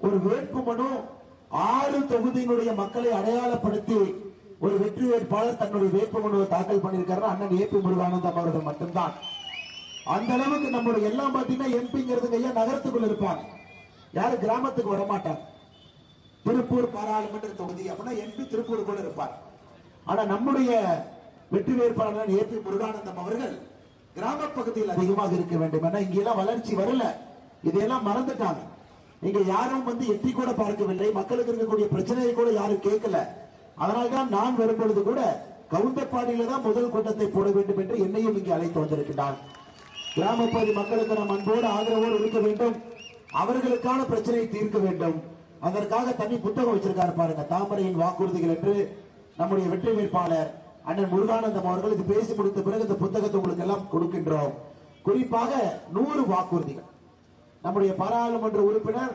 ஒரு வேட்புமனு 6 தொகுதியினுடைய மக்களை அடையாளப்படுத்தி ஒரு வெற்றி வேட்பாளர் தன்னுடைய வேட்புமனுவை தாக்கல் பண்ணியிருக்காரு அண்ணன் ஏபி முருகானந்தம் அவர்கள் மட்டும்தான். அந்த அளவுக்கு நம்மளுடைய எல்லாம் பாத்தீங்கன்னா எம்பிங்கிறது ஐயா நகரத்துக்குள்ள இருப்பாங்க, யாரும் கிராமத்துக்கு வரமாட்டாங்க. திருப்பூர் பாராளுமன்ற தொகுதி அப்படின்னா எம்பி திருப்பூர் கூட இருப்பார். ஆனா நம்முடைய வெற்றி வேட்பாளர் ஏபி முருகானந்தம் அவர்கள் கிராம பகுதியில் அதிகமாக இருக்க வேண்டும். ஏன்னா இங்க எல்லாம் வளர்ச்சி வரல, இதையெல்லாம் மறந்துட்டாங்க. இங்க யாரும் எட்டி கூட பார்க்கவில்லை, மக்களுக்கு இருக்கக்கூடிய பிரச்சனையை கூட யாரும் கேட்கல. அதனால்தான் நான் வரும்பொழுது கூட கவுண்டப்பாடியில தான் முதல் கூட்டத்தை போட வேண்டும் என்று என்னையும் இங்கே அழைத்து வந்திருக்கிறார். கிராம பகுதி மக்களுக்கு நாம் அன்போடு ஆதரவோடு இருக்க வேண்டும், அவர்களுக்கான பிரச்சனையை தீர்க்க வேண்டும். அதற்காக தனி புத்தகம் வச்சிருக்காரு பாருங்க, தாமரையின் வாக்குறுதிகள் என்று. நம்முடைய வெற்றி வேட்பாளர் அண்ணன் முருகானந்தம் அவர்கள் இது பேசி முடித்த பிறகு இந்த புத்தகத்தை உங்களுக்கு எல்லாம் கொடுக்கின்றோம். குறிப்பாக 100 வாக்குறுதிகள். நம்முடைய பாராளுமன்ற உறுப்பினர்